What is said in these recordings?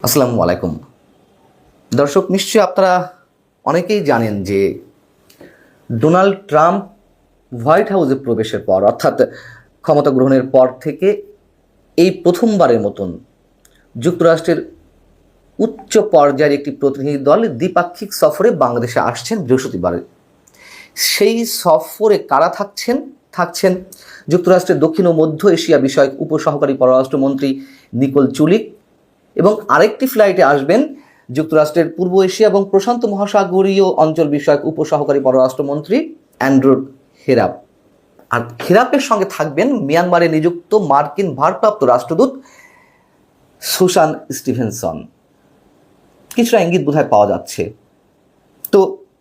আসসালামু আলাইকুম দর্শক, নিশ্চয়ই আপনারা অনেকেই জানেন যে ডোনাল্ড ট্রাম্প হোয়াইট হাউসে প্রবেশের পর অর্থাৎ ক্ষমতা গ্রহণের পর থেকে এই প্রথমবারের মতন যুক্তরাষ্ট্রের উচ্চ পর্যায়ের একটি প্রতিনিধি দল দ্বিপাক্ষিক সফরে বাংলাদেশে আসছেন বৃহস্পতিবার। সেই সফরে কারা থাকছেন যুক্তরাষ্ট্রের দক্ষিণ ও মধ্য এশিয়া বিষয়ক উপসহকারী পররাষ্ট্রমন্ত্রী নিকোল চুলিক, এবং আরেকটি ফ্লাইটে আসবেন যুক্তরাষ্ট্রের পূর্ব এশিয়া এবং প্রশান্ত মহাসাগরীয় অঞ্চল বিষয়ক উপসহকারী পররাষ্ট্রমন্ত্রী অ্যান্ড্রু হেরাপ। আর হেরাপের সঙ্গে থাকবেন মিয়ানমারে নিযুক্ত মার্কিন ভারপ্রাপ্ত রাষ্ট্রদূত সুসান স্টিভেনসন। কিছুটা ইঙ্গিত বোধহয় পাওয়া যাচ্ছে। তো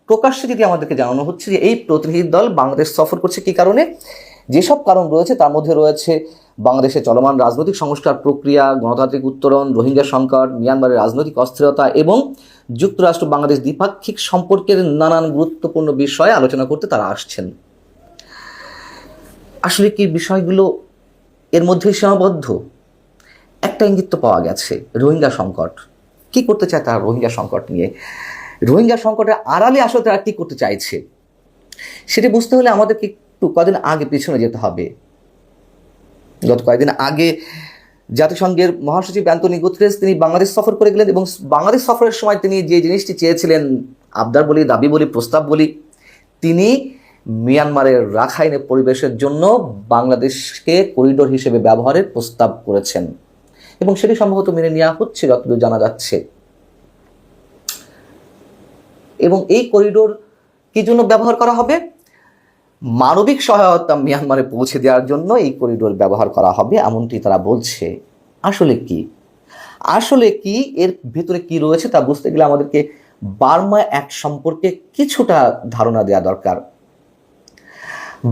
প্রকাশ্যে যেটি আমাদেরকে জানানো হচ্ছে যে এই প্রতিনিধি দল বাংলাদেশ সফর করছে কী কারণে, যেসব কারণ রয়েছে তার মধ্যে রয়েছে বাংলাদেশে চলমান রাজনৈতিক সংস্কার প্রক্রিয়া, গণতান্ত্রিক উত্তরণ, রোহিঙ্গা সংকট, মিয়ানমারের রাজনৈতিক অস্থিরতা এবং যুক্তরাষ্ট্র বাংলাদেশ দ্বিপাক্ষিক সম্পর্কের নানান গুরুত্বপূর্ণ বিষয়ে আলোচনা করতে তারা আসছেন। আসলে কি বিষয়গুলো এর মধ্যে সীমাবদ্ধ? একটা ইঙ্গিত তো পাওয়া গেছে, রোহিঙ্গা সংকট। কি করতে চায় তারা রোহিঙ্গা সংকট নিয়ে? রোহিঙ্গা সংকটের আড়ালে আসলে তারা কী করতে চাইছে সেটা বুঝতে হলে আমাদেরকে একটু কদিন আগে পিছনে যেতে হবে। গত কয়েকদিন আগে জাতিসংঘের মহাসচিব অ্যান্তোনিও গুতেরেস তিনি বাংলাদেশ সফর করে গেলেন, এবং বাংলাদেশ সফরের সময় তিনি যে জিনিসটি চেয়েছিলেন, আবদার বলি, দাবি বলি, প্রস্তাব বলি, তিনি মিয়ানমারের রাখাইনে পরিবেশের জন্য বাংলাদেশকে করিডোর হিসেবে ব্যবহারের প্রস্তাব করেছেন, এবং সেটি সম্ভবত মেনে নেওয়া হচ্ছে যতদূর জানা যাচ্ছে। এবং এই করিডোর কি জন্য ব্যবহার করা হবে? মানবিক সহায়তা মিয়ানমারে পৌঁছে দেওয়ার জন্য এই করিডোর ব্যবহার করা হবে, এমনটি তারা বলছে। আসলে কি এর ভেতরে কি রয়েছে তা বুঝতে গেলে আমাদেরকে বার্মা অ্যাক্ট সম্পর্কে কিছুটা ধারণা দেওয়া দরকার।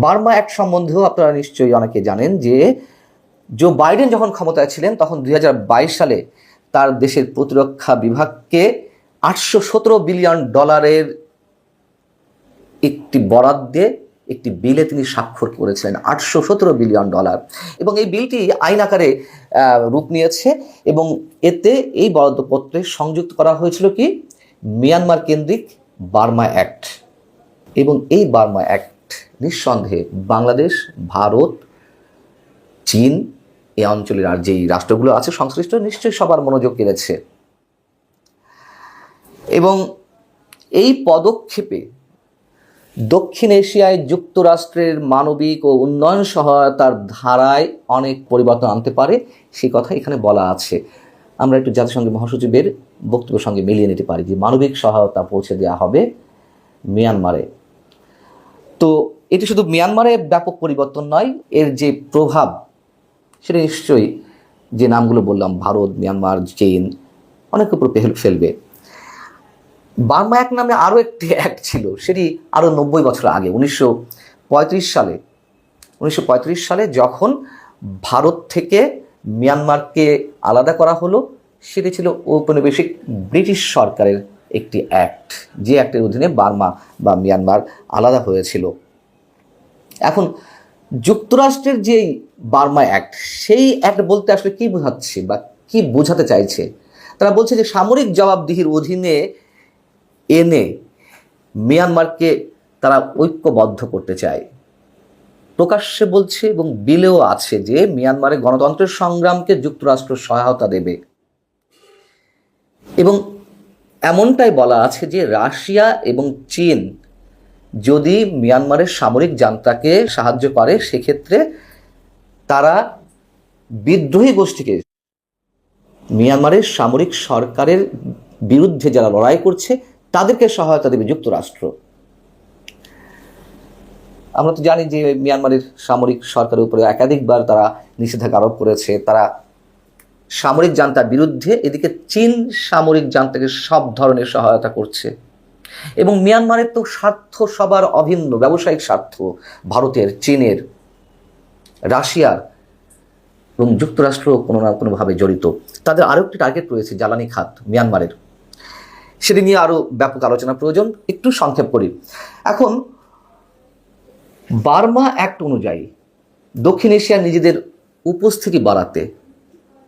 বার্মা অ্যাক্ট সম্বন্ধেও আপনারা নিশ্চয়ই অনেকে জানেন যে জো বাইডেন যখন ক্ষমতায় ছিলেন তখন 2022 সালে তার দেশের প্রতিরক্ষা বিভাগকে $817 বিলিয়ন একটি বরাদ্দে একটি বিলে তিনি স্বাক্ষর করেছিলেন, $817 বিলিয়ন। এবং এই বিলটি আইন আকারে রূপ নিয়েছে, এবং এতে এই বরাদ্দপত্রে সংযুক্ত করা হয়েছিল কি মিয়ানমার কেন্দ্রিক বার্মা অ্যাক্ট। এবং এই বার্মা অ্যাক্ট নিঃসন্দেহে বাংলাদেশ, ভারত, চীন, এই অঞ্চলের আর যেই রাষ্ট্রগুলো আছে সংশ্লিষ্ট নিশ্চয়ই সবার মনোযোগ কেড়েছে। এবং এই পদক্ষেপে দক্ষিণ এশিয়ায় যুক্তরাষ্ট্রের মানবিক ও উন্নয়ন সহায়তার ধারায় অনেক পরিবর্তন আনতে পারে, সেই কথা এখানে বলা আছে। আমরা একটু জাতিসংঘের মহাসচিবের বক্তব্যের সঙ্গে মিলিয়ে নিতে পারি যে মানবিক সহায়তা পৌঁছে দেওয়া হবে মিয়ানমারে। তো এটি শুধু মিয়ানমারে ব্যাপক পরিবর্তন নয়, এর যে প্রভাব সেটা নিশ্চয়ই যে নামগুলো বললাম, ভারত, মিয়ানমার, চীন, অনেক উপর ফেলবে। বার্মা অ্যাক্ট নামে আরও একটি অ্যাক্ট ছিল, সেটি আরও 90 বছর আগে 1935 সালে যখন ভারত থেকে মিয়ানমারকে আলাদা করা হলো, সেটি ছিল ঔপনিবেশিক ব্রিটিশ সরকারের একটি অ্যাক্ট, যে অ্যাক্টের অধীনে বার্মা বা মিয়ানমার আলাদা হয়েছিল। এখন যুক্তরাষ্ট্রের যেই বার্মা অ্যাক্ট, সেই অ্যাক্ট বলতে আসলে কী বোঝাচ্ছে বা কী বোঝাতে চাইছে? তারা বলছে যে সামরিক জবাবদিহির অধীনে এনে মিয়ানমারকে তারা ঐক্যবদ্ধ করতে চায়। প্রকাশ্যে বলছে এবং বিলেও আছে যে মিয়ানমারের গণতন্ত্রের সংগ্রামকে যুক্তরাষ্ট্র সহায়তা দেবে, এবং এমনটাই বলা আছে যে রাশিয়া এবং চীন যদি মিয়ানমারের সামরিক জান্তাকে সাহায্য করে, সেক্ষেত্রে তারা বিদ্রোহী গোষ্ঠীকে, মিয়ানমারের সামরিক সরকারের বিরুদ্ধে যারা লড়াই করছে তাদেরকে সহায়তা দেবে যুক্তরাষ্ট্র। আমরা তো জানি যে মিয়ানমারের সামরিক সরকারের উপরে একাধিকবার তারা নিষেধাজ্ঞা আরোপ করেছে, তারা সামরিক জান্তার বিরুদ্ধে। এদিকে চীন সামরিক জান্তাকে সব ধরনের সহায়তা করছে, এবং মিয়ানমারের তো স্বার্থ সবার অভিন্ন, ব্যবসায়িক স্বার্থ ভারতের, চীনের, রাশিয়ার, এবং যুক্তরাষ্ট্র কোনো না কোনোভাবে জড়িত। তাদের আরও একটি টার্গেট রয়েছে জ্বালানি খাত মিয়ানমারের, সেটি নিয়ে আরও ব্যাপক আলোচনা প্রয়োজন। একটু সংক্ষেপ করি। এখন বার্মা অ্যাক্ট অনুযায়ী দক্ষিণ এশিয়ার নিজেদের উপস্থিতি বাড়াতে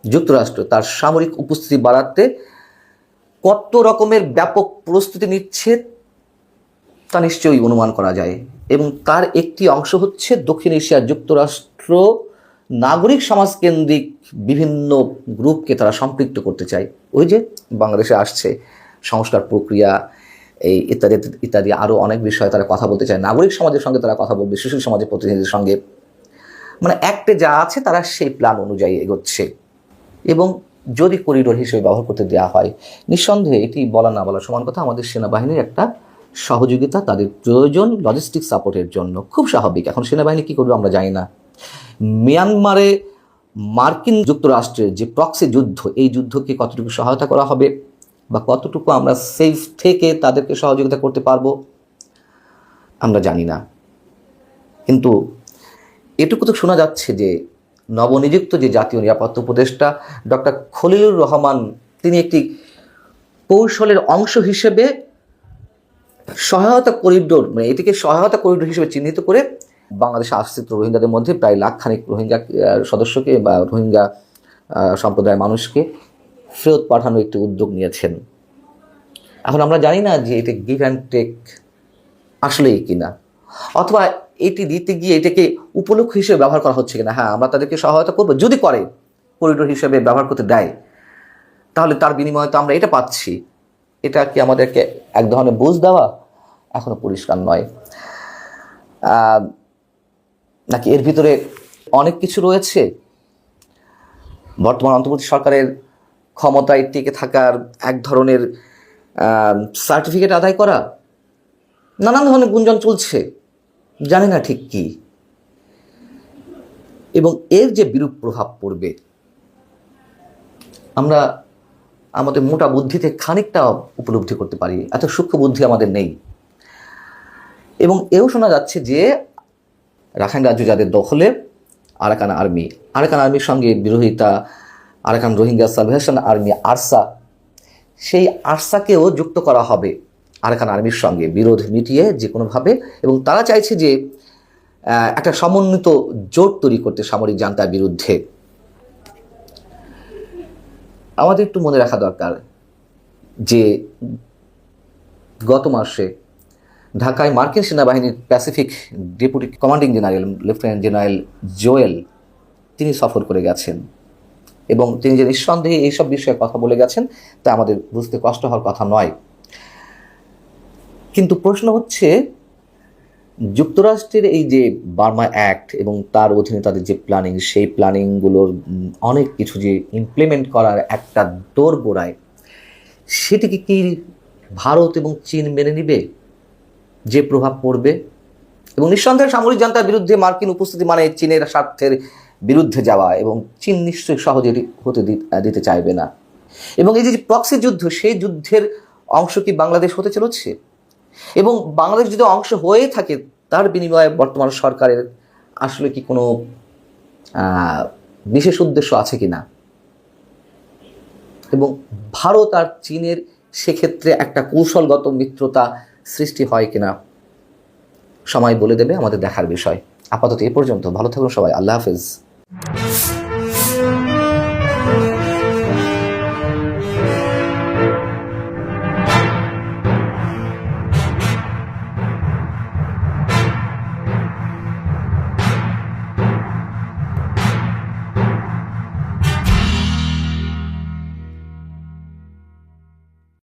যুক্তরাষ্ট্র তার সামরিক উপস্থিতি বাড়াতে কত রকমের ব্যাপক প্রস্তুতি নিচ্ছে তা নিশ্চয়ই অনুমান করা যায়, এবং তার একটি অংশ হচ্ছে দক্ষিণ এশিয়ার যুক্তরাষ্ট্র নাগরিক সমাজকেন্দ্রিক বিভিন্ন গ্রুপকে তারা সম্পৃক্ত করতে চায়। ওই যে বাংলাদেশে আসছে সংস্কার প্রক্রিয়া, এই ইত্যাদি ইত্যাদি আরও অনেক বিষয়ে তারা কথা বলতে চায়, নাগরিক সমাজের সঙ্গে তারা কথা বলবে, সুশীল সমাজের প্রতিনিধিদের সঙ্গে, মানে অ্যাক্টে যা আছে তারা সেই প্ল্যান অনুযায়ী এগোচ্ছে। এবং যদি করিডোর হিসেবে ব্যবহার করতে দেওয়া হয়, নিঃসন্দেহে এটি বলা না বলা সমান কথা, আমাদের সেনাবাহিনীর একটা সহযোগিতা, তাদের প্রয়োজন লজিস্টিক সাপোর্টের জন্য, খুব স্বাভাবিক। এখন সেনাবাহিনী কী করবে আমরা জানি না। মিয়ানমারে মার্কিন যুক্তরাষ্ট্রের যে প্রক্সি যুদ্ধ, এই যুদ্ধকে কতটুকু সহায়তা করা হবে বা কতটুকু আমরা সেফ থেকে তাদেরকে সহযোগিতা করতে পারবো আমরা জানি না। কিন্তু এটুকু তো শোনা যাচ্ছে যে নবনিযুক্ত যে জাতীয় নিরাপত্তা উপদেষ্টা ডক্টর খলিলুর রহমান, তিনি একটি কৌশলের অংশ হিসেবে সহায়তা করিডোর, মানে এটিকে সহায়তা করিডোর হিসেবে চিহ্নিত করে বাংলাদেশে আশ্রিত রোহিঙ্গাদের মধ্যে প্রায় লাখখানিক রোহিঙ্গা সদস্যকে বা রোহিঙ্গা সম্প্রদায়ের মানুষকে ফেরত পাঠানোর একটি উদ্যোগ নিয়েছেন। এখন আমরা জানি না যে এটা গিভ অ্যান্ড টেক আসলেই কিনা, অথবা এটি দিতে গিয়ে এটাকে উপলক্ষ হিসেবে ব্যবহার করা হচ্ছে কিনা। হ্যাঁ, আমরা তাদেরকে সহায়তা করবো, যদি করে করিডোর হিসেবে ব্যবহার করতে দেয়, তাহলে তার বিনিময়ে তো আমরা এটা পাচ্ছি। এটা কি আমাদেরকে এক ধরনের বুঝ দেওয়া? এখনো পরিষ্কার নয়। নাকি এর ভিতরে অনেক কিছু রয়েছে? বর্তমান অন্তর্বর্তী সরকারের ক্ষমতায় টিকে থাকার এক ধরনের সার্টিফিকেট আদায় করা, নানান ধরনের গুঞ্জন চলছে, জানি না ঠিক কি। এবং এর যে বিরূপ প্রভাব পড়বে, আমরা আমাদের মোটা বুদ্ধিতে খানিকটা উপলব্ধি করতে পারি, এত সূক্ষ্ম বুদ্ধি আমাদের নেই। এবং এও শোনা যাচ্ছে যে রাখাইন রাজ্য যাদের দখলে, আরাকান আর্মির সঙ্গে বিরোধিতা, Arakan Rohingya salvation army ARSA, সেই আরসাকেও যুক্ত করা হবে আরাকান আর্মির সঙ্গে, বিরোধ মিটিয়ে যে কোনোভাবে। এবং তারা চাইছে যে একটা সমন্বিত জোট তৈরি করতে সামরিক জান্তার বিরুদ্ধে। আমাদের একটু মনে রাখা দরকার যে গত মাসে ঢাকায় মার্কিন সেনাবাহিনীর Pacific deputy commanding general lieutenant general Joel, তিনি সফর করে গেছেন, এবং তিনি যে নিঃসন্দেহে এইসব বিষয়ে কথা বলে গেছেন তা আমাদের বুঝতে কষ্ট হওয়ার কথা নয়। কিন্তু প্রশ্ন হচ্ছে, যুক্তরাষ্ট্রের এই যে বার্মা অ্যাক্ট এবং তার অধীনে তাদের যে প্ল্যানিং, সেই প্ল্যানিংগুলোর অনেক কিছু যে ইমপ্লিমেন্ট করার একটা দোরগোড়ায়, সেটিকে কি ভারত এবং চীন মেনে নিবে? যে প্রভাব পড়বে, এবং নিঃসন্দেহে সামরিক জান্তার বিরুদ্ধে মার্কিন উপস্থিতি মানে চীনের স্বার্থের বিরুদ্ধে যাওয়া, এবং চীন নিশ্চয়ই সহজে হতে দিতে চাইবে না। এবং এই যে প্রক্সি যুদ্ধ, সেই যুদ্ধের অংশ কি বাংলাদেশ হতে চলেছে? এবং বাংলাদেশ যদি অংশ হয়ে থাকে, তার বিনিময়ে বর্তমান সরকারের আসলে কি কোনো বিশেষ উদ্দেশ্য আছে কি না? এবং ভারত আর চীনের সেক্ষেত্রে একটা কৌশলগত মিত্রতা সৃষ্টি হয় কিনা, সময় বলে দেবে, আমাদের দেখার বিষয়। আপাতত এ পর্যন্ত। ভালো থাকুন সবাই, আল্লাহ হাফেজ।